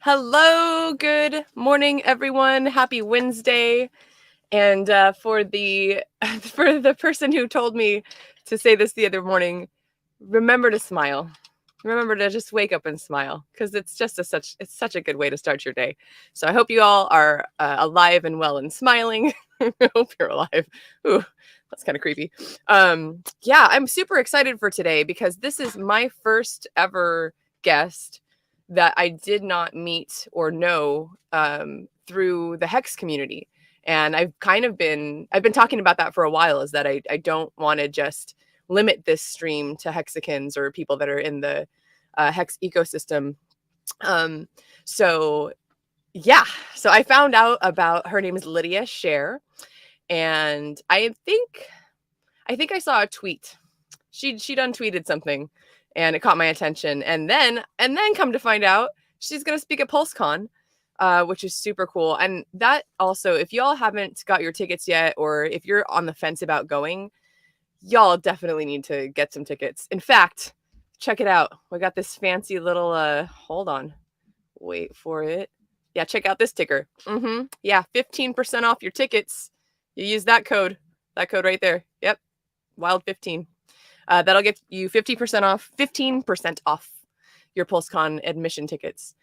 Hello, good morning, everyone. Happy Wednesday. And for the for the person who told me to say this the other morning, remember to smile. Remember to just wake up and smile because it's such a good way to start your day. So I hope you all are alive and well and smiling. I hope you're alive. Ooh, that's kind of creepy. Yeah, I'm super excited for today because this is my first ever guest that I did not meet or know through the Hex community. And I've been talking about that for a while, is that I don't want to just limit this stream to Hexicans or people that are in the Hex ecosystem. Um, so yeah, so I found out about her name is Lydia Scherr, and I think I saw a tweet. She done tweeted something, and it caught my attention. And then come to find out, she's gonna speak at PulseCon, which is super cool. And that also, if y'all haven't got your tickets yet, or if you're on the fence about going, y'all definitely need to get some tickets. In fact, check it out. We got this fancy little hold on. Wait for it. Yeah, check out this ticker. Yeah, 15% off your tickets. You use that code. That code right there. Yep. Wild 15. That'll get you 15% off your PulseCon admission tickets.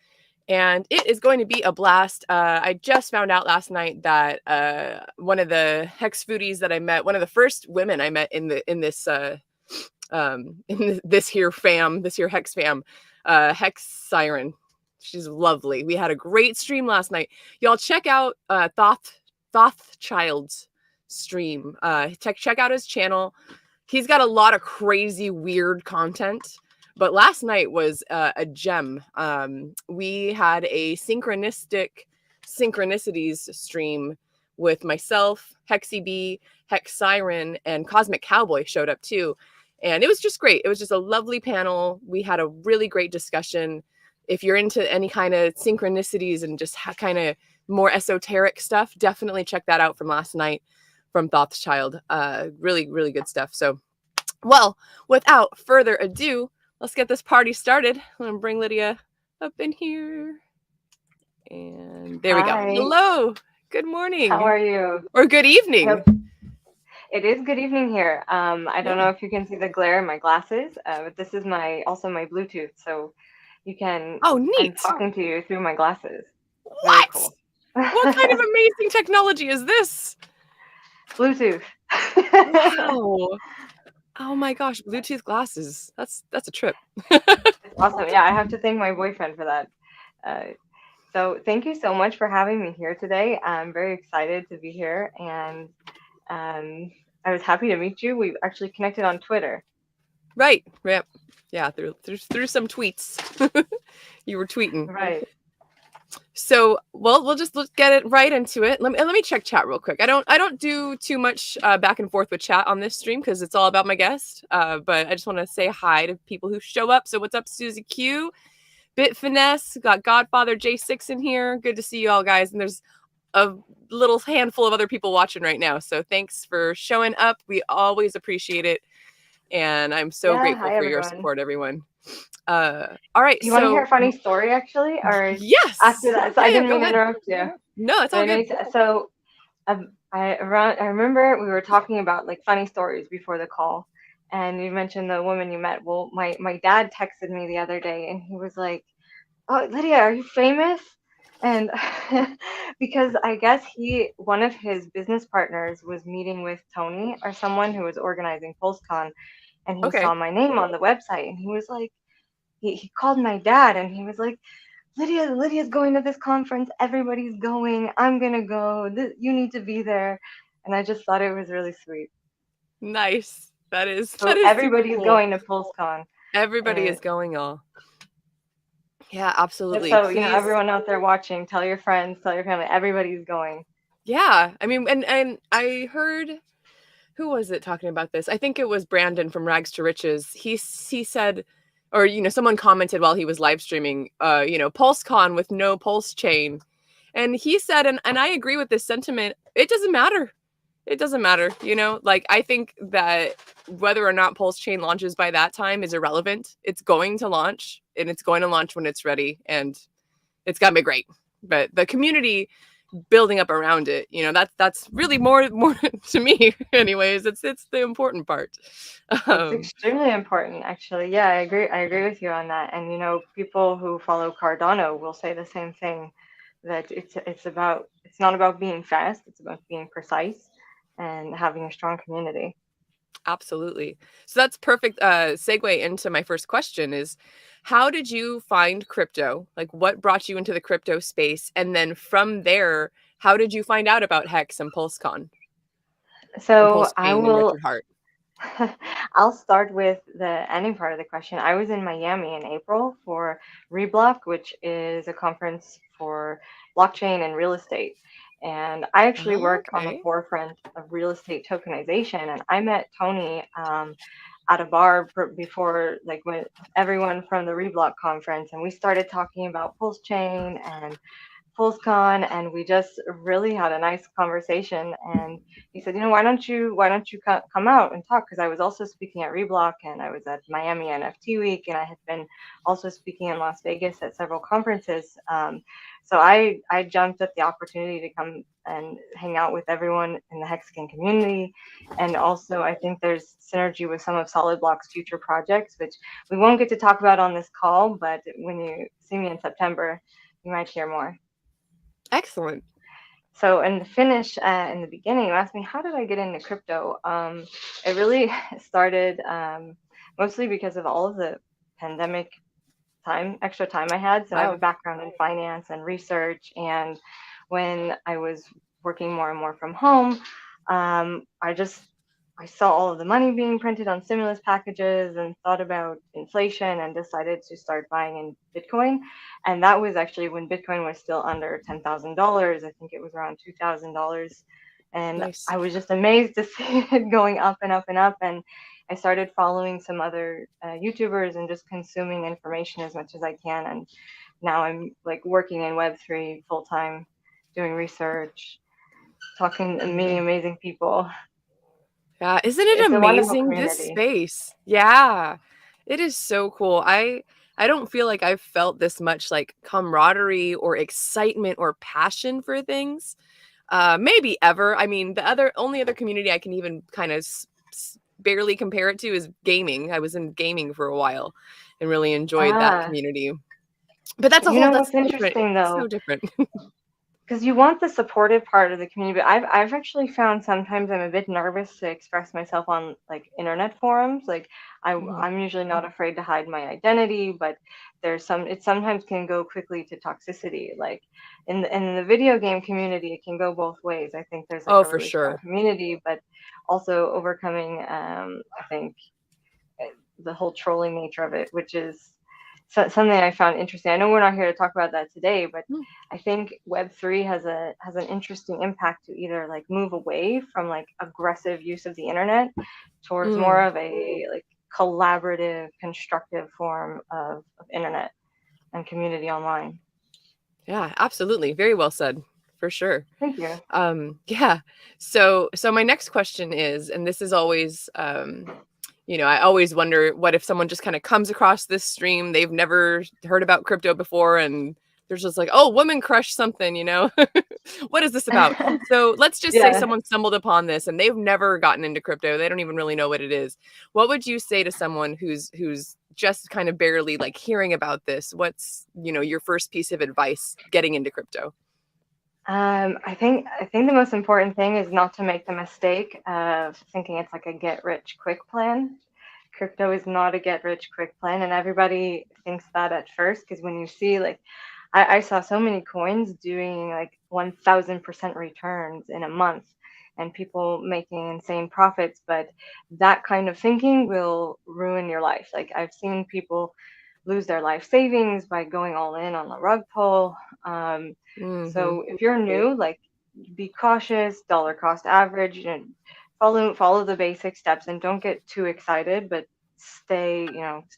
And it is going to be a blast. I just found out last night that one of the Hex foodies that I met, one of the first women I met in this here Hex fam, Hex Siren. She's lovely. We had a great stream last night. Y'all check out Thoth Child's stream. Check out his channel. He's got a lot of crazy, weird content. But last night was a gem. We had a synchronicities stream with myself, Hexy B, Hex Siren, and Cosmic Cowboy showed up too. And it was just great. It was just a lovely panel. We had a really great discussion. If you're into any kind of synchronicities and just kind of more esoteric stuff, definitely check that out from last night from Thoth's Child. Really, really good stuff. So, well, without further ado, let's get this party started. I'm going to bring Lydia up in here. And there we go. Hello. Good morning. How are you? Or good evening. It is good evening here. I don't know if you can see the glare in my glasses, but this is also my Bluetooth. So you can. Oh, neat. I'm talking to you through my glasses. What? Very cool. What kind of amazing technology is this? Bluetooth. Wow. Oh my gosh, Bluetooth glasses. That's a trip. It's awesome. Yeah, I have to thank my boyfriend for that. So thank you so much for having me here today. I'm very excited to be here, and I was happy to meet you. We've actually connected on Twitter. Right. Yep. Yeah, through some tweets. You were tweeting. Right. So, well, let's get it right into it. Let me check chat real quick. I don't do too much back and forth with chat on this stream because it's all about my guest. But I just want to say hi to people who show up. So what's up, Susie Q? Bit Finesse, got Godfather J6 in here. Good to see you all, guys. And there's a little handful of other people watching right now. So thanks for showing up. We always appreciate it. And I'm so grateful for your support, everyone. All right. You want to hear a funny story, actually? Or yes. After that, so I didn't mean to interrupt you. No, it's all good. So I remember we were talking about like funny stories before the call, and you mentioned the woman you met. Well, my dad texted me the other day, and he was like, "Oh, Lydia, are you famous?" And because I guess one of his business partners was meeting with Tony or someone who was organizing PulseCon, and he saw my name on the website, and he was like, he called my dad, and he was like, Lydia's going to this conference. Everybody's going. I'm gonna go. You need to be there. And I just thought it was really sweet. Nice. That is everybody's going to PulseCon. Everybody is going, all. Yeah, absolutely. So, everyone out there watching, tell your friends, tell your family, everybody's going. Yeah. I mean, and I heard, who was it talking about this? I think it was Brandon from Rags to Riches. He said, or, someone commented while he was live streaming, PulseCon with no pulse chain. And he said, and I agree with this sentiment, it doesn't matter. It doesn't matter. Like, I think that whether or not pulse chain launches by that time is irrelevant. It's going to launch, and it's going to launch when it's ready. And it's got to be great. But the community building up around it, that's really more to me anyways. It's the important part. It's Um, extremely important, actually. Yeah, I agree with you on that. And people who follow Cardano will say the same thing, that it's not about being fast, it's about being precise and having a strong community. Absolutely. So that's perfect segue into my first question is how did you find crypto? Like what brought you into the crypto space? And then from there, how did you find out about Hex and PulseCon and So Pulse I Chain and will Richard Hart? I'll start with the ending part of the question. I was in Miami in April for Reblock, which is a conference for blockchain and real estate. And I actually Oh, work on the okay. forefront of real estate tokenization. And I met Tony at a bar before, like when everyone from the Reblock conference, and we started talking about Pulse Chain and PulseCon, and we just really had a nice conversation. And he said, why don't you come out and talk? Because I was also speaking at Reblock, and I was at Miami NFT Week, and I had been also speaking in Las Vegas at several conferences. So I jumped at the opportunity to come and hang out with everyone in the Hexagon community. And also, I think there's synergy with some of Solid Block's future projects, which we won't get to talk about on this call, but when you see me in September, you might hear more. Excellent. So in the finish, in the beginning, you asked me, how did I get into crypto? It really started mostly because of all of the pandemic extra time I had. So I have a Wow. background in finance and research. And when I was working more and more from home, I saw all of the money being printed on stimulus packages and thought about inflation and decided to start buying in Bitcoin. And that was actually when Bitcoin was still under $10,000. I think it was around $2,000. And Nice. I was just amazed to see it going up and up and up. And I started following some other YouTubers and just consuming information as much as I can. And now I'm like working in Web3 full time, doing research, talking and meeting amazing people. Yeah, isn't it It's a wonderful amazing this community. space? Yeah. It is so cool. I don't feel like I've felt this much like camaraderie or excitement or passion for things. Maybe ever. I mean, the only other community I can even kind of barely compare it to is gaming. I was in gaming for a while and really enjoyed that Ah, community. But that's a you whole know that's what's different. interesting So though? different. Because you want the supportive part of the community, but I've actually found sometimes I'm a bit nervous to express myself on like internet forums. Like Mhm. I'm usually not afraid to hide my identity, but it sometimes can go quickly to toxicity. Like in the video game community, it can go both ways. I think there's like Oh, a for really strong sure. community, but also overcoming I think the whole trolling nature of it, which is something I found interesting. I know we're not here to talk about that today, but Mm. I think Web3 has an interesting impact to either like move away from like aggressive use of the internet towards more Mm. of a like collaborative, constructive form of internet and community online. Yeah, absolutely. Very well said. For sure. Thank you. Yeah. So my next question is, and this is always I always wonder what if someone just kind of comes across this stream, they've never heard about crypto before and they're just like, "Oh, woman crush something." What is this about? So, let's just say Yeah. someone stumbled upon this and they've never gotten into crypto. They don't even really know what it is. What would you say to someone who's just kind of barely like hearing about this? What's, your first piece of advice getting into crypto? I think the most important thing is not to make the mistake of thinking it's like a get rich quick plan. Crypto is not a get rich quick plan, and everybody thinks that at first because when you see like I saw so many coins doing like 1000% returns in a month and people making insane profits, but that kind of thinking will ruin your life. Like I've seen people lose their life savings by going all in on the rug pull. Mhm. So if you're new, like be cautious, dollar cost average, follow the basic steps and don't get too excited, but stay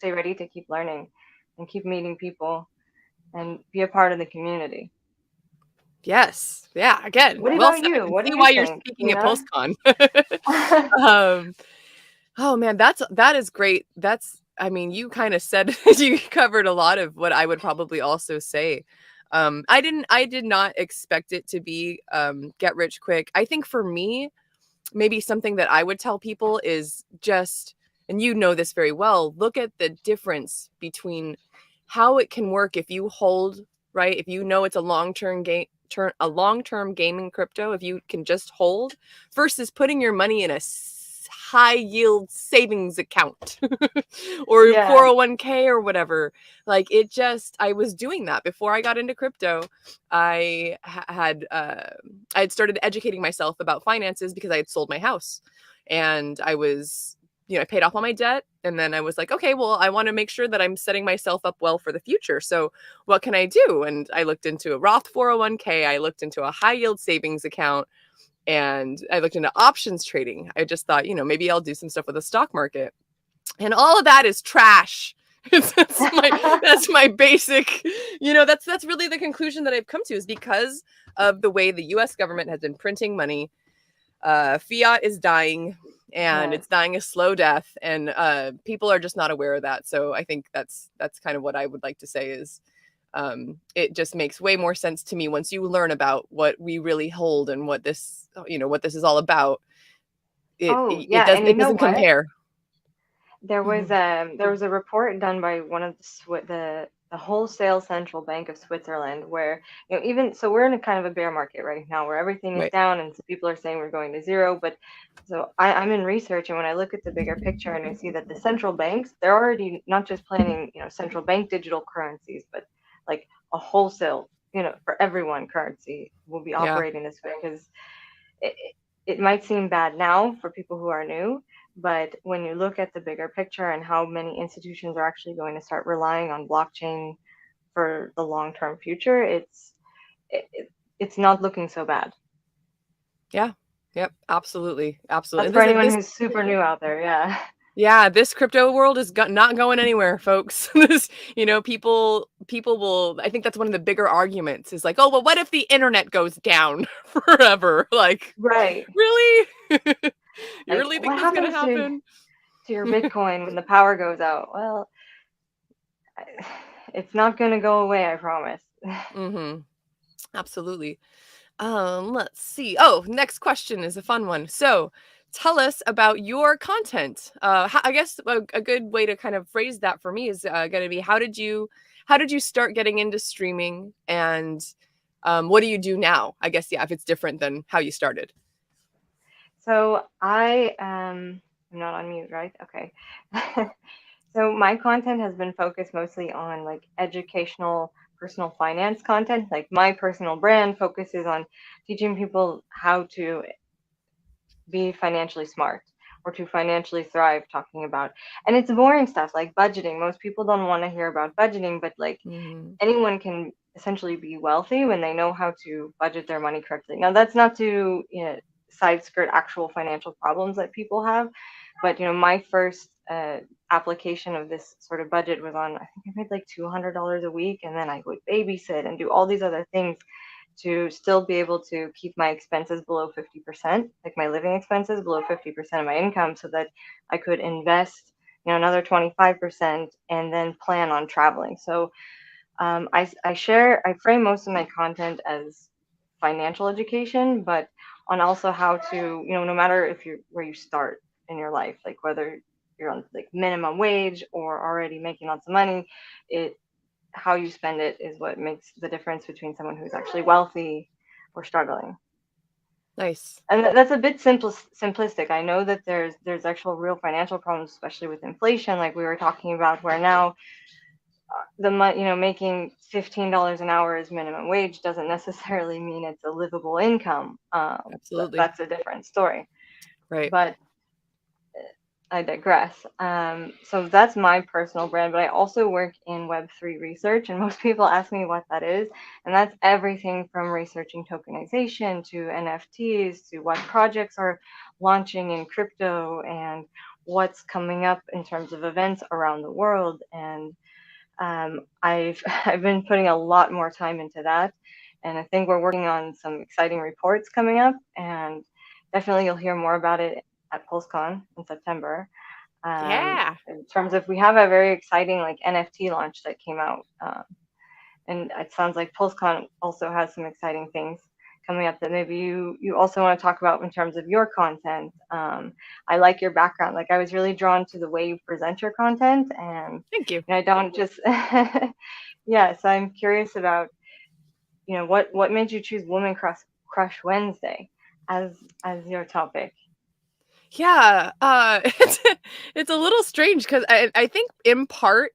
ready to keep learning and keep meeting people and be a part of the community. Yes. Yeah, again, What well about said. I you? can What do see you why you're think? speaking at PulseCon. Um, oh man, that is great. You kind of said you covered a lot of what I would probably also say. I did not expect it to be get rich quick. I think for me, maybe something that I would tell people is just, and you know this very well, look at the difference between how it can work if you hold, right? If you know it's a long-term game, a long-term game in crypto, if you can just hold versus putting your money in a high yield savings account or Yeah. 401k or whatever. Like it just, I was doing that before I got into crypto. I had started educating myself about finances because I had sold my house, and I was, I paid off all my debt, and then I was like, okay, well, I want to make sure that I'm setting myself up well for the future. So what can I do? And I looked into a Roth 401k, I looked into a high yield savings account, and I looked into options trading. I just thought, maybe I'll do some stuff with the stock market. And all of that is trash. that's my basic, that's really the conclusion that I've come to, is because of the way the US government has been printing money. Fiat is dying, and Yeah. it's dying a slow death, and people are just not aware of that. So I think that's kind of what I would like to say is, it just makes way more sense to me once you learn about what we really hold and what this is all about. It Oh, it, it yeah. does And you it know doesn't what? compare. Mhm. There was a report done by one of the wholesale central bank of Switzerland, where even so we're in a kind of a bear market right now where everything is Right. down, and so people are saying we're going to zero. But so I'm in research, and when I look at the bigger picture and I see that the central banks, they're already not just planning central bank digital currencies, but like a wholesale for everyone currency will be Yeah. operating this way, because it, it might seem bad now for people who are new, but when you look at the bigger picture and how many institutions are actually going to start relying on blockchain for the long-term future, it's not looking so bad. Yeah. Yep. Absolutely. Absolutely. That's And for anyone this who's super new out there. Yeah. yeah, this crypto world is not going anywhere, folks. This, people will. I think that's one of the bigger arguments is like, oh, well, what if the internet goes down forever? Like, Right. really? You Like, really think what that's gonna happens happen? to your Bitcoin when the power goes out? Well, it's not going to go away, I promise. Mm-hmm. Absolutely. Let's see. Oh, next question is a fun one. So, tell us about your content. I guess a good way to kind of phrase that for me is going to be, how did you start getting into streaming, and what do you do now? I guess, yeah, if it's different than how you started. So I'm not on mute, right? Okay. So my content has been focused mostly on like educational personal finance content. Like my personal brand focuses on teaching people how to be financially smart or to financially thrive, talking about, and it's boring stuff like budgeting. Most people don't want to hear about budgeting, but like Hmm. anyone can essentially be wealthy when they know how to budget their money correctly. Now, that's not to side skirt actual financial problems that people have, but my first application of this sort of budget was on, I think I made like $200 a week, and then I would babysit and do all these other things to still be able to keep my expenses below 50%, like my living expenses below 50% of my income, so that I could invest another 25% and then plan on traveling. So I frame most of my content as financial education, but on also how to, no matter if you're where you start in your life, like whether you're on like minimum wage or already making lots of money, it how you spend it is what makes the difference between someone who's actually wealthy or struggling. Nice. And that's a bit simplistic. I know that there's actual real financial problems, especially with inflation, like we were talking about, where now making $15 an hour as minimum wage doesn't necessarily mean it's a livable income. Absolutely. That's a different story. Right. But I digress. So that's my personal brand, but I also work in Web3 research, and most people ask me what that is. And that's everything from researching tokenization to NFTs to what projects are launching in crypto and what's coming up in terms of events around the world. And I've I've been putting a lot more time into that, and I think we're working on some exciting reports coming up, and definitely you'll hear more about it at PulseCon in September. Yeah. In terms of, we have a very exciting like NFT launch that came out And it sounds like PulseCon also has some exciting things coming up that maybe you also want to talk about in terms of your content. I like your background. Like I was really drawn to the way you present your content, and Thank you. I don't just yeah. So I'm curious about what made you choose Woman Crush Wednesday as your topic. Yeah, it's a little strange because I think in part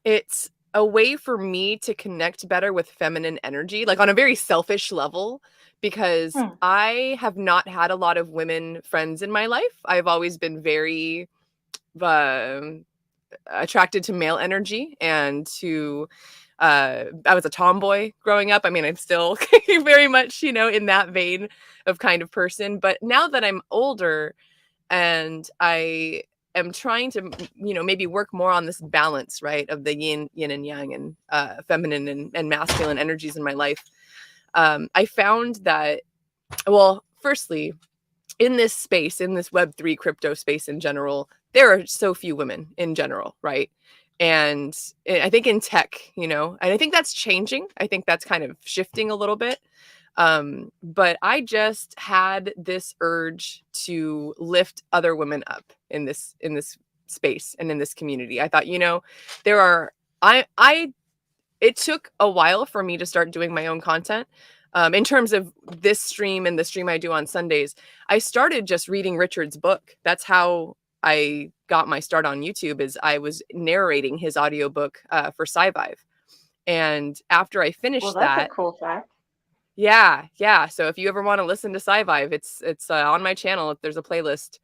it's a way for me to connect better with feminine energy, like on a very selfish level, because Hmm. I have not had a lot of women friends in my life. I've always been very um, attracted to male energy and to I was a tomboy growing up. I mean, I'm still very much, in that vein of kind of person. But now that I'm older and I am trying to, maybe work more on this balance, right, of the yin and yang and feminine and masculine energies in my life. I found that, well, firstly, in this space, in this Web3 crypto space in general, there are so few women in general, right? And I think in tech, and I think that's changing. I think that's kind of shifting a little bit. But I just had this urge to lift other women up in this space and in this community. I thought, there are I it took a while for me to start doing my own content. In terms of this stream and the stream I do on Sundays, I started just reading Richard's book. That's how I got my start on YouTube. Is I was narrating his audiobook for SciVive, and after I Well, finished that's a that, cool fact. yeah. So if you ever want to listen to SciVive, it's on my channel. There's a playlist,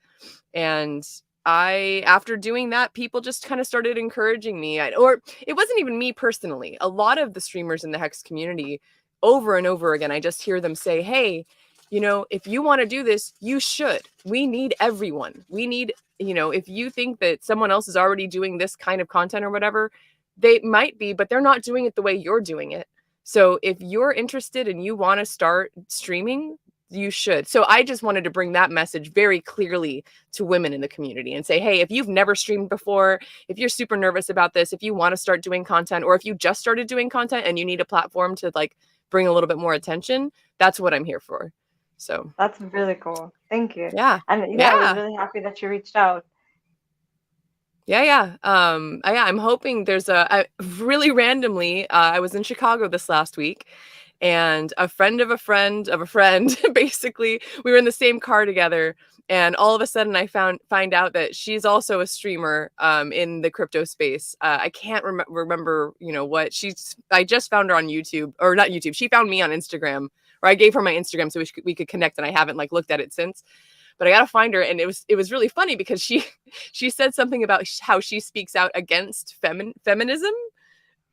and after doing that, people just kind of started encouraging me. Or it wasn't even me personally. A lot of the streamers in the Hex community, over and over again, I just hear them say, "Hey, if you want to do this, you should. We need everyone. We need, if you think that someone else is already doing this kind of content or whatever, they might be, but they're not doing it the way you're doing it. So if you're interested and you want to start streaming, you should." So I just wanted to bring that message very clearly to women in the community and say, hey, if you've never streamed before, if you're super nervous about this, if you want to start doing content, or if you just started doing content and you need a platform to like bring a little bit more attention, that's what I'm here for. So That's really cool. Thank you. yeah. And yeah, I was Yeah. really happy that you reached out. Yeah. I'm hoping really randomly, I was in Chicago this last week, and a friend of a friend of a friend, basically, we were in the same car together. And all of a sudden I find out that she's also a streamer, in the crypto space. I can't remember, I just found her on YouTube, or not YouTube. She found me on Instagram, or I gave her my Instagram so we could connect, and I haven't like looked at it since. But I gotta find her, and it was really funny because she said something about how she speaks out against feminism,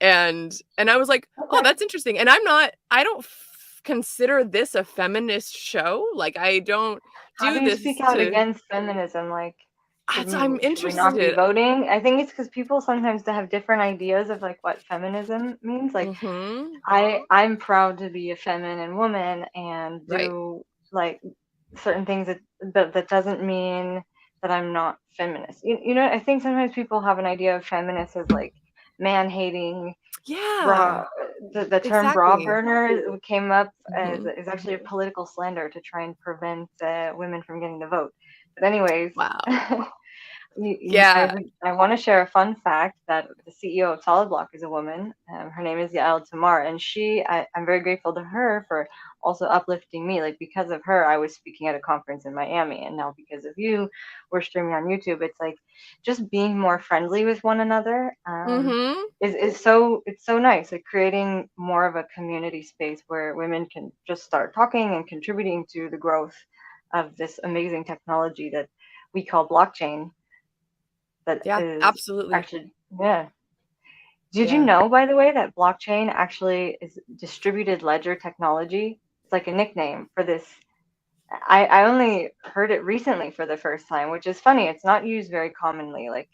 and I was like, oh, Okay. that's interesting. And I don't consider this a feminist show. Like I don't How do do you speak this out to. against feminism? Like, I'm should we not be interested. voting? I think it's because people sometimes have different ideas of like what feminism means. Like, Mm-hmm. I'm proud to be a feminine woman and Right. do like certain things that doesn't mean that I'm not feminist. I think sometimes people have an idea of feminist as like man hating Yeah. bra. The term bra Exactly. burner came up as Hmm. is actually a political slander to try and prevent women from getting to vote. But anyways, Wow. I Yeah. I want to share a fun fact that the CEO of Solid Block is a woman. Her name is Yael Tamar, and I'm very grateful to her for also uplifting me. Like because of her, I was speaking at a conference in Miami, and now because of you, we're streaming on YouTube. It's like just being more friendly with one another. Mm-hmm. Is so it's so nice, like creating more of a community space where women can just start talking and contributing to the growth of this amazing technology that we call blockchain that Yeah, is absolutely. actually, yeah. Did you Yeah. know, by the way, that blockchain actually is distributed ledger technology? It's like a nickname for this. I only heard it recently for the first time, which is funny. It's not used very commonly, like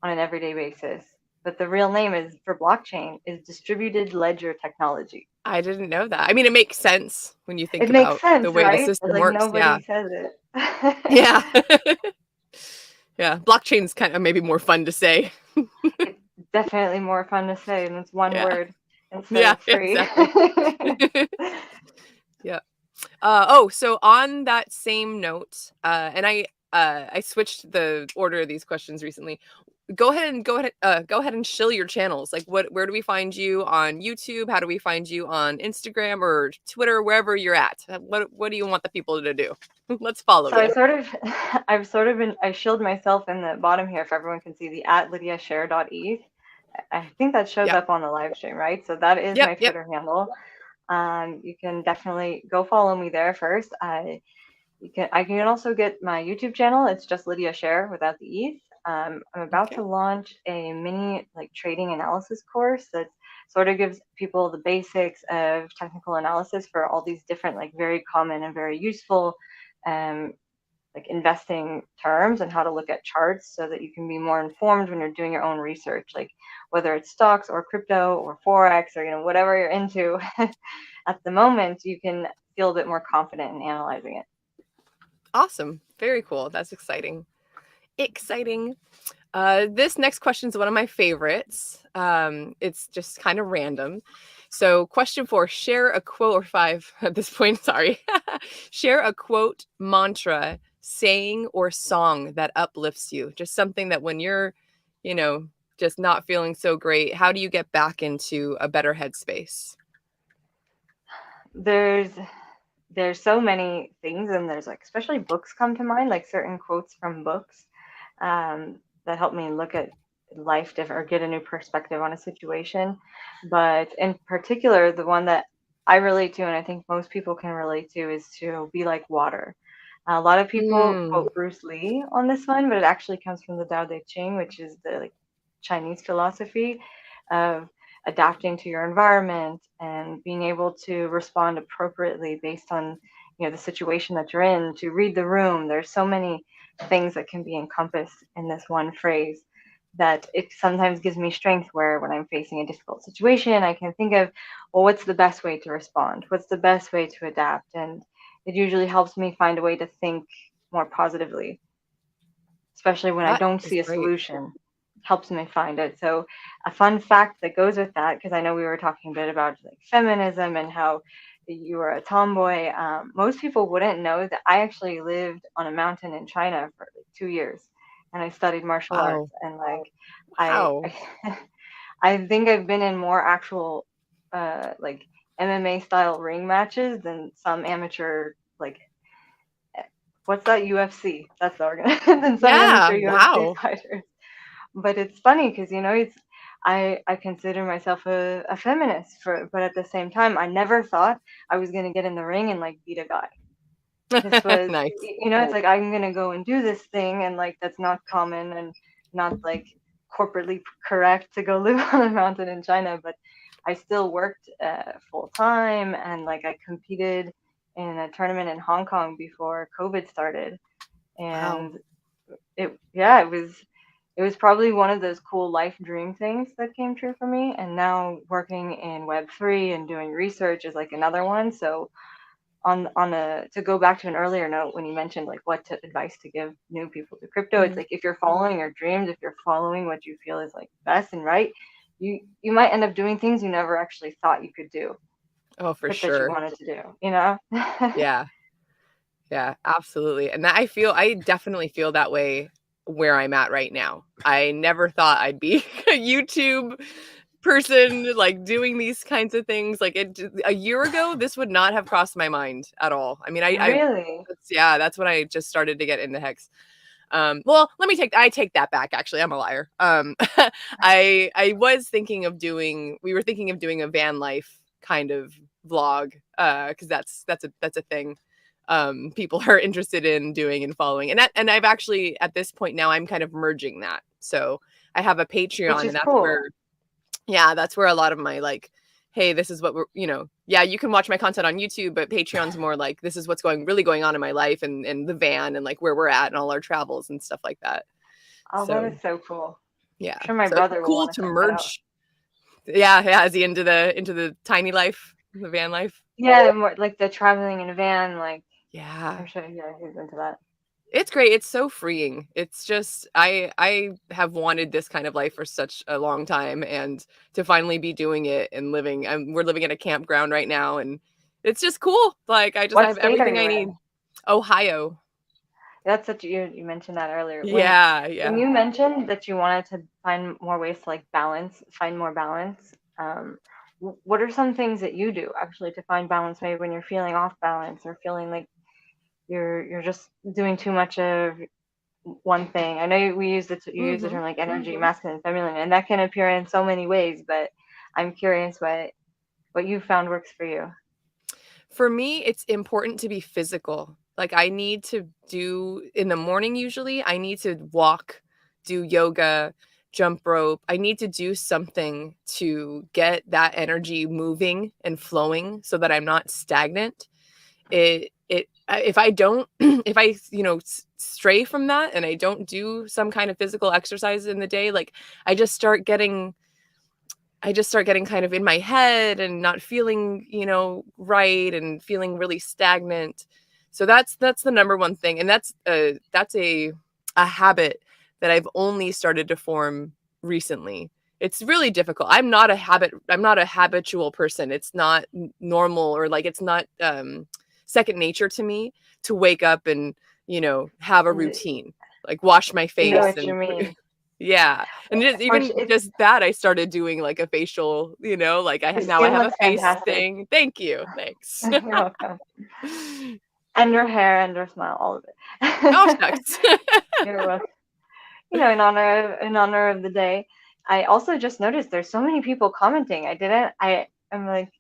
on an everyday basis. But the real name is for blockchain is distributed ledger technology. I didn't know that. I mean, it makes sense when you think It makes about the sense, way the right? But system like works. Yeah. nobody says it. Yeah. Yeah. Blockchain's kind of maybe more fun to say. It's definitely more fun to say, and it's one Yeah. word instead Yeah, of free. exactly. Yeah. So on that same note, and I switched the order of these questions recently. Go ahead and shill your channels. Like where do we find you on YouTube? How do we find you on Instagram or Twitter, wherever you're at? What do you want the people to do? Let's follow So you. I shielded myself in the bottom here if everyone can see the at Lydia Scherr.eth. I think that shows Yep. up on the live stream, right? So that is Yep. my Yep. Twitter handle. You can definitely go follow me there first. I can also get my YouTube channel. It's just Lydia Scherr without the E's. I'm about Okay. to launch a mini like trading analysis course that sort of gives people the basics of technical analysis for all these different like very common and very useful um, like investing terms and how to look at charts so that you can be more informed when you're doing your own research, like whether it's stocks or crypto or forex or whatever you're into at the moment, you can feel a bit more confident in analyzing it. Awesome. Very cool. That's exciting. Exciting. This next question is one of my favorites. It's just kind of random. So, question 4: share a quote, or 5 at this point. Sorry. Share a quote, mantra, saying, or song that uplifts you. Just something that when you're, you know, just not feeling so great, how do you get back into a better headspace? There's so many things, and there's like especially books come to mind, like certain quotes from books that help me look at life different or get a new perspective on a situation. But in particular, the one that I relate to, and I think most people can relate to, is to be like water. A lot of people Mm, quote Bruce Lee on this one, but it actually comes from the Tao Te Ching, which is the like Chinese philosophy of adapting to your environment and being able to respond appropriately based on the situation that you're in, to read the room. There's so many things that can be encompassed in this one phrase that it sometimes gives me strength, where when I'm facing a difficult situation, I can think of, well, what's the best way to respond, what's the best way to adapt, and it usually helps me find a way to think more positively, especially when I that don't is see a great. solution. Helps me find it. So a fun fact that goes with that, because I know we were talking a bit about like feminism and how you were a tomboy. Most people wouldn't know that I actually lived on a mountain in China for like 2 years, and I studied martial arts. Wow. And like I, Wow. I think I've been in more actual like MMA style ring matches than some amateur like what's that, UFC? That's the organ. Than some Yeah. amateur UFC Wow. fighters. But it's funny because it's I consider myself a feminist, but at the same time I never thought I was gonna get in the ring and like beat a guy. This was Nice. it's like I'm gonna go and do this thing, and like that's not common and not like corporately correct to go live on a mountain in China, but I still worked full time, and like I competed in a tournament in Hong Kong before COVID started. Wow. And it was probably one of those cool life dream things that came true for me. And now working in Web3 and doing research is like another one. So to go back to an earlier note when you mentioned like advice to give new people to crypto, it's Mhm. like if you're following your dreams, if you're following what you feel is like best and right, you might end up doing things you never actually thought you could do, Oh, for but that you sure. wanted to do. Yeah. Yeah, absolutely. And I definitely feel that way where I'm at right now. I never thought I'd be a YouTube person, like doing these kinds of things. Like a year ago, this would not have crossed my mind at all. I mean, Really? that's when I just started to get into hex. Well, I take that back. Actually, I'm a liar. I was thinking of we were thinking of doing a van life kind of vlog, because that's a thing people are interested in doing and following. And I've actually, at this point now, I'm kind of merging that. So I have a Which Patreon, and is cool. that's where a lot of my like, hey, this is what yeah, you can watch my content on YouTube, but Patreon's more like, this is what's really going on in my life, and the van, and like where we're at and all our travels and stuff like that. Oh, that So is so cool. yeah, I'm sure my so it's brother will cool want to to check that out. merge. Yeah, yeah. Is he into the tiny life, the van life? Yeah, more like the traveling in a van, like Yeah. I'm sure, yeah, he's into that. It's great. It's so freeing. It's just I have wanted this kind of life for such a long time, and to finally be doing it and living. We're living at a campground right now, and it's just cool. Like I What have state are everything you I in? need. Ohio. That's such you mentioned that earlier. Yeah, When yeah. you mentioned that you wanted to find more ways to like find more balance, what are some things that you do actually to find balance maybe when you're feeling off balance or feeling like you're just doing too much of one thing? I know you use the hmm term like energy, masculine, feminine, and that can appear in so many ways, but I'm curious what you found works for you. For me, it's important to be physical. Like I need to do in the morning usually, I need to walk, do yoga, jump rope. I need to do something to get that energy moving and flowing so that I'm not stagnant. If I don't if I, stray from that and I don't do some kind of physical exercise in the day, like I just start getting I just start getting kind of in my head and not feeling, right and feeling really stagnant. So that's the number one thing, and that's a habit that I've only started to form recently. It's really difficult. I'm not a habitual person. It's not normal, or like it's not second nature to me to wake up and, have a I routine. Like wash my know face what you and mean. yeah, and just March, even it's just that, I started doing, like, a facial, like, your now I skin have a looks face fantastic. thing. Thank you, thanks. You're welcome. And your hair and your smile, all of Oh, it. shucks. You're welcome. In honor of the day. I also just noticed there's so many people commenting. I'm like,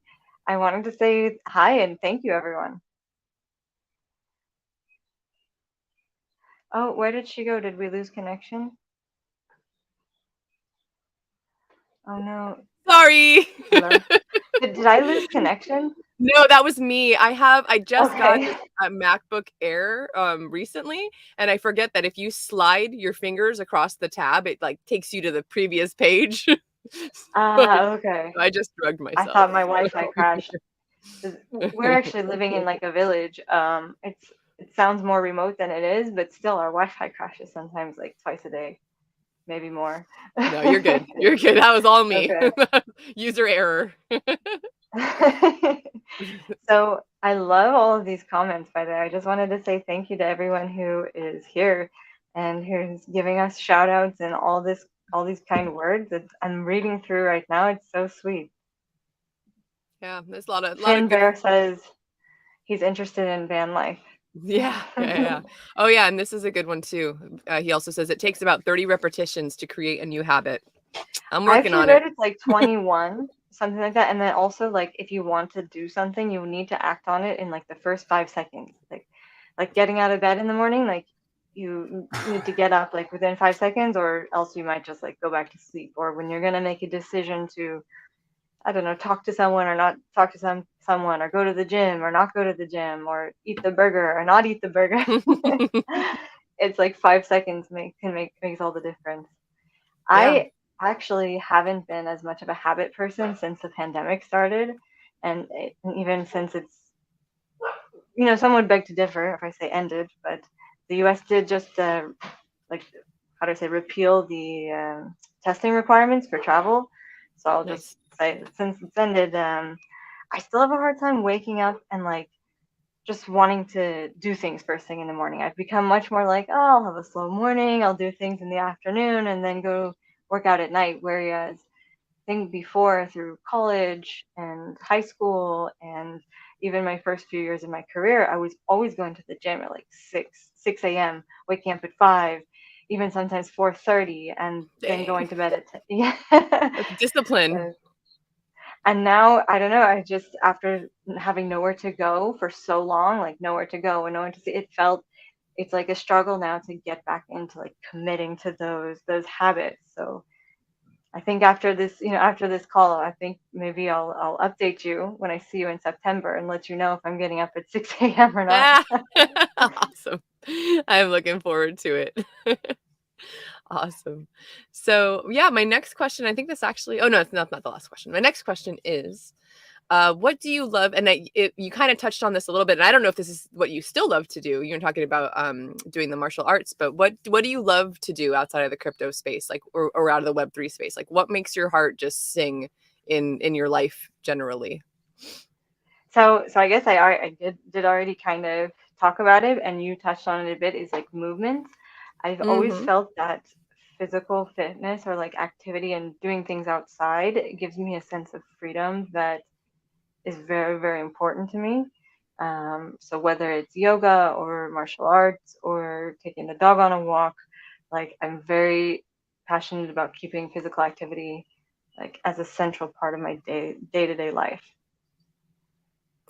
I wanted to say hi and thank you, everyone. Oh, where did she go? Did we lose connection? Oh no. Sorry. Hello. Did I lose connection? No, that was me. I just got Okay. a MacBook Air, recently, and I forget that if you slide your fingers across the tab, it, like, takes you to the previous page. So Ah, okay. I just drugged I myself. thought my Wi-Fi crashed. 'Cause we're actually living in like a village. It sounds more remote than it is, but still our Wi-Fi crashes sometimes like twice a day, maybe more. No, you're good. You're good. That was all me. Okay. User error. So I love all of these comments, by the way. I just wanted to say thank you to everyone who is here and who's giving us shout outs and all these kind words. I'm reading through right now. It's so sweet. Yeah, there's a lot of Finn good. Bear says he's interested in van life. Yeah, yeah, yeah. Oh, yeah, and this is a good one too. He also says it takes about 30 repetitions to create a new habit. I'm I working actually on it. read it's like 21, something like that. And then also like if you want to do something, you need to act on it in like the first 5 seconds. Like getting out of bed in the morning, like you need to get up like within 5 seconds, or else you might just like go back to sleep. Or when you're gonna make a decision to, I don't know, talk to someone or not talk to someone, or go to the gym or not go to the gym, or eat the burger or not eat the burger. It's like 5 seconds makes all the difference. Yeah, I actually haven't been as much of a habit person since the pandemic started, and even since some would beg to differ if I say ended, but the U.S. did just like how do I say repeal the testing requirements for travel. So I'll just nice. say that since it's ended, I still have a hard time waking up and like just wanting to do things first thing in the morning. I've become much more like, oh, I'll have a slow morning, I'll do things in the afternoon, and then go work out at night. Whereas I think before, through college and high school, and even my first few years of my career, I was always going to the gym at like 6 a.m., waking up at 5, even sometimes 4:30, and then Dang, going to bed at 10. Yeah. that's discipline. So and now I don't know, I just after having nowhere to go for so long, like nowhere to go and nowhere to see, it's like a struggle now to get back into like committing to those habits. So I think after this call, I think maybe I'll update you when I see you in September and let you know if I'm getting up at 6 a.m. or not. Ah, awesome. I'm looking forward to it. Awesome. So, yeah, my next question, I think this actually, oh no, it's not the last question. My next question is, What do you love? And you kind of touched on this a little bit, and I don't know if this is what you still love to do. You're talking about doing the martial arts, but what do you love to do outside of the crypto space, like or out of the Web3 space? Like, what makes your heart just sing in your life generally? So I guess I did already kind of talk about it, and you touched on it a bit. Is like movement. I've always Mm-hmm. felt that physical fitness or like activity and doing things outside gives me a sense of freedom that is very, very important to me. So whether it's yoga or martial arts or taking the dog on a walk, like I'm very passionate about keeping physical activity like as a central part of my day to day life.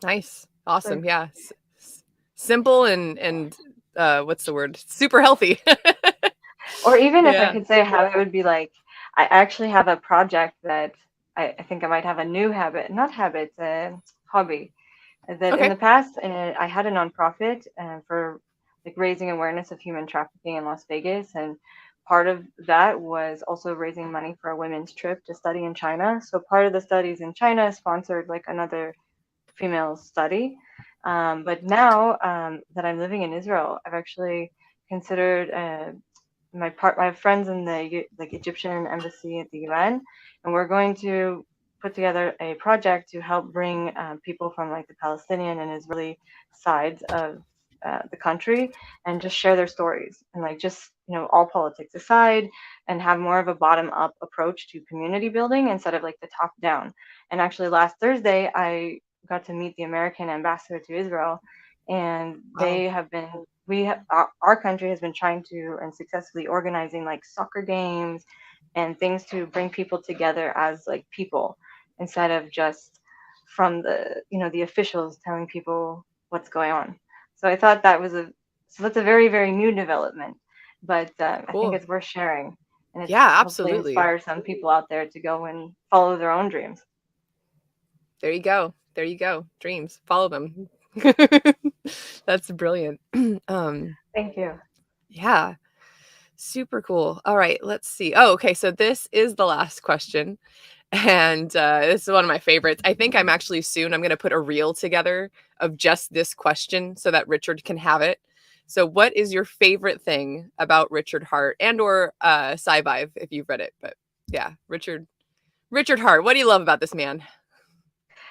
Nice, So, awesome, yeah. Simple and what's the word? Super healthy. or even if I Yeah. could say how it would be like, I actually have a project that I think I might have a new habit, not habit, hobby that in Okay. the past I had a nonprofit for like raising awareness of human trafficking in Las Vegas, and part of that was also raising money for a women's trip to study in China. So part of the studies in China sponsored like another female study. But now that I'm living in Israel, I've actually considered my friends in the like Egyptian embassy at the UN, and we're going to put together a project to help bring people from like the Palestinian and Israeli sides of the country and just share their stories and like just all politics aside and have more of a bottom up approach to community building instead of like the top down. And actually last Thursday I got to meet the American ambassador to Israel, and Wow. they have been our country has been trying to and successfully organizing like soccer games and things to bring people together as like people instead of just from the officials telling people what's going on. So I thought that's a very, very new development, but I think Cool. it's worth sharing, and it's Yeah, hopefully absolutely. inspire some people out there to go and follow their own dreams. There you go. There you go. Dreams. Follow them. That's brilliant. um, Thank you. yeah, super cool. All right, let's see. Oh, okay. So this is the last question. And this is one of my favorites. I think I'm going to put a reel together of just this question so that Richard can have it. So what is your favorite thing about Richard Hart and or Sci-Vive if you've read it? But yeah, Richard Hart. What do you love about this man?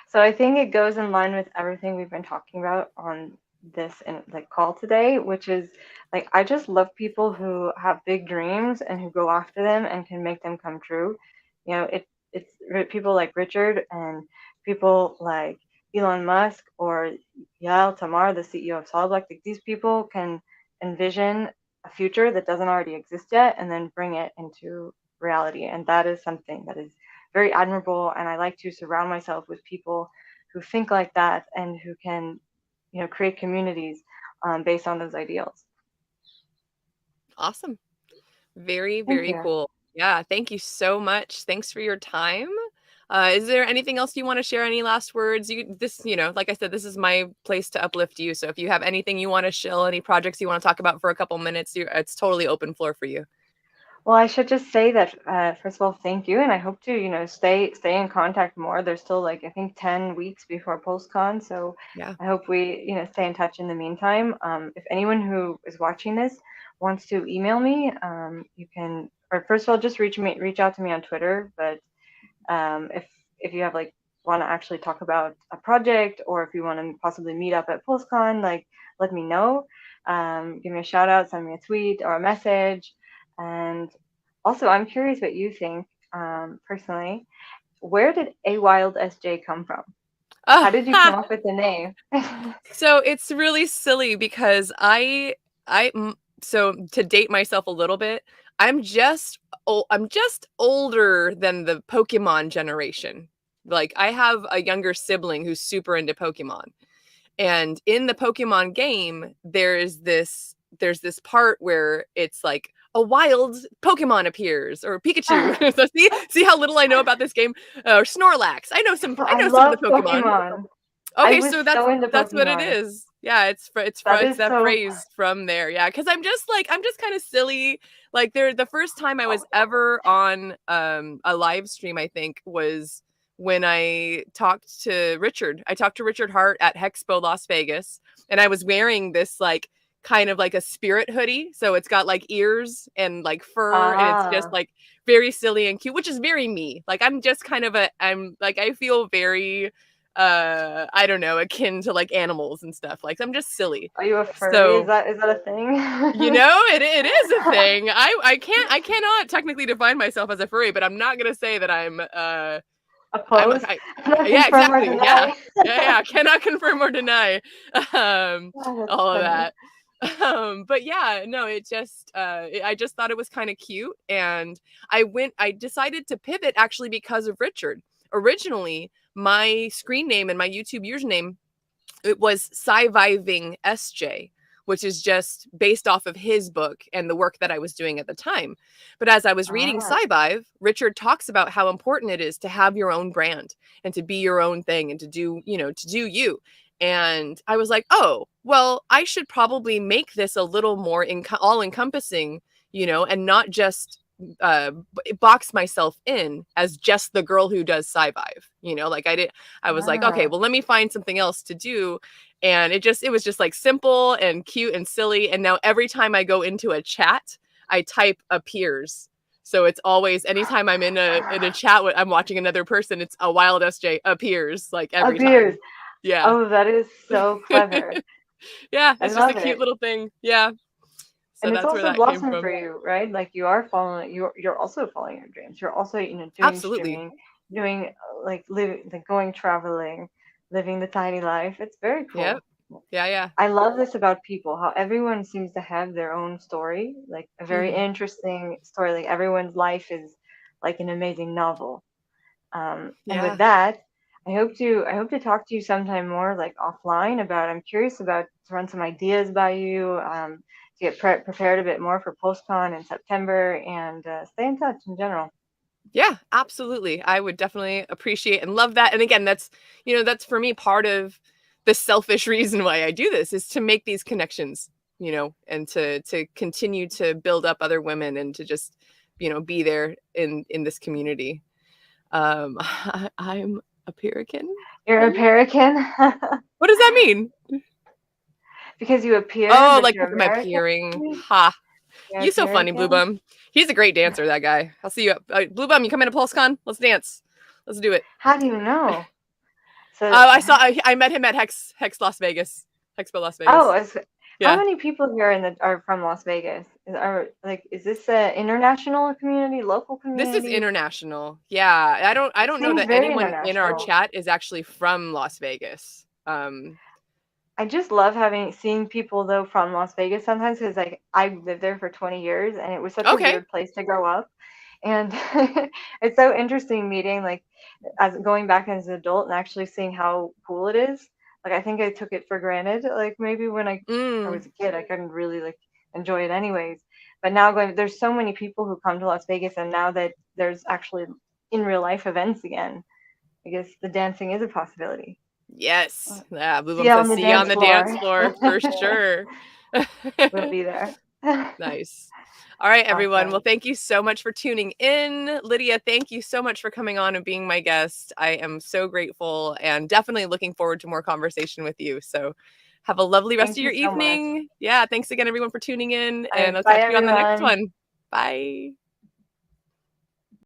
So I think it goes in line with everything we've been talking about on this in like call today, which is like I just love people who have big dreams and who go after them and can make them come true. It's people like Richard and people like Elon Musk or Yael Tamar, the CEO of SolidBlock. Like these people can envision a future that doesn't already exist yet and then bring it into reality. And that is something that is very admirable, and I like to surround myself with people who think like that and who can create communities based on those ideals. Awesome. Very, Thank very you. cool. Yeah, thank you so much. Thanks for your time. Is there anything else you want to share? Any last words? Like I said, this is my place to uplift you. So if you have anything you want to share, any projects you want to talk about for a couple minutes, it's totally open floor for you. Well, I should just say that first of all, thank you, and I hope to stay in contact more. There's still like I think 10 weeks before PostCon, so Yeah. I hope we stay in touch in the meantime. If anyone who is watching this wants to email me, you can, or first of all, just reach out to me on Twitter. But if you have like want to actually talk about a project, or if you want to possibly meet up at PostCon, like let me know. Give me a shout out, send me a tweet or a message. And also, I'm curious what you think personally. Where did A Wild SJ come from? How did you come up with the name? So it's really silly because so to date myself a little bit, I'm just older than the Pokemon generation. Like I have a younger sibling who's super into Pokemon. And in the Pokemon game, there's this part where it's like a wild Pokemon appears or Pikachu. So see how little I know about this game, or Snorlax. I I know some of the love Pokemon. Pokemon. I Okay, was so so into that's what it Pokemon. is. Yeah, That it's is that so. phrase from there. Yeah, because I'm just kind of silly. Like the first time I was ever on a live stream, I think when I talked to Richard. I talked to Richard Hart at Hexpo Las Vegas, and I was wearing this like kind of like a spirit hoodie. So it's got like ears and like fur, and it's just Ah, like very silly and cute, which is very me. Like I'm just kind of I'm like, I feel very I don't know, akin to like animals and stuff. Like I'm just silly. are you a furry? So Is that a thing? it is a thing. I cannot technically define myself as a furry, but I'm not gonna say that I'm Oppose? I, Not yeah, confirm or exactly. Yeah. deny. Yeah. Cannot confirm or deny Oh, that's all of funny. that. But yeah, no, it just I just thought it was kind of cute, and I decided to pivot actually because of Richard. Originally, my screen name and my YouTube username, it was Sci-Viving SJ, which is just based off of his book and the work that I was doing at the time. But as I was reading Ah, Sci-Vive, Richard talks about how important it is to have your own brand and to be your own thing and to do, to do you. And I was like, oh, well, I should probably make this a little more all encompassing, and not just box myself in as just the girl who does sci-vive, like I was like, okay, ah. well, let me find something else to do. And it was just like simple and cute and silly. And now every time I go into a chat, I type appears. So it's always, anytime I'm in a chat with, I'm watching another person, it's a wild SJ appears, like every Abuse. time. Yeah. Oh, that is so clever. Yeah, I it's just a love cute it. little thing. Yeah. So And it's that's where also that came blossomed for from. you, right? Like you are following, you're also following your dreams. You're also, doing Absolutely. streaming, doing like living, like going traveling, living the tiny life. It's very Yep. cool. Yeah, yeah. I love this about people, how everyone seems to have their own story, like a very Hmm. interesting story. Like everyone's life is like an amazing novel. And with Yeah. that, I hope to talk to you sometime more like offline about. I'm curious about to run some ideas by you, to get prepared a bit more for PostCon in September, and stay in touch in general. Yeah, absolutely. I would definitely appreciate and love that. And again, that's for me part of the selfish reason why I do this is to make these connections, and to continue to build up other women and to just, be there in this community. I'm a Purican. You're a American What does that mean? because you appear, Oh, but like you're am I American. appearing? Ha. You're You're so funny, Blue American. Bum. He's a great dancer, that guy. I'll see you up. Blue Bum, you come into PulseCon? Let's dance. Let's do it. How do you know? So, I met him at Hex Las Vegas. Hexpo Las oh, Vegas. how Yeah. many people here are from Las Vegas? Is this a international community, local This is community? international. Yeah. I don't know Seems that very anyone in our international. chat is actually from Las Vegas. I just love seeing people though from Las Vegas sometimes because like I lived there for 20 years and it was such a Okay. weird place to grow up. And it's so interesting meeting like as going back as an adult and actually seeing how cool it is. Like I think I took it for granted. Like maybe when I Mm. was a kid I couldn't really like enjoy it anyways. But now there's so many people who come to Las Vegas and now that there's actually in real life events again, I guess the dancing is a possibility. Yes. Yeah. Blue See Bum you on says, the see you on dance the dance floor. floor for sure. We'll be there. Nice. All right, everyone. Well, Awesome. thank you so much for tuning in. Lydia, thank you so much for coming on and being my guest. I am so grateful and definitely looking forward to more conversation with you. So have a lovely rest Thank of you your so much. evening. Yeah, thanks again, everyone, for tuning in, All and right, I'll bye catch you on the next everyone. one. Bye.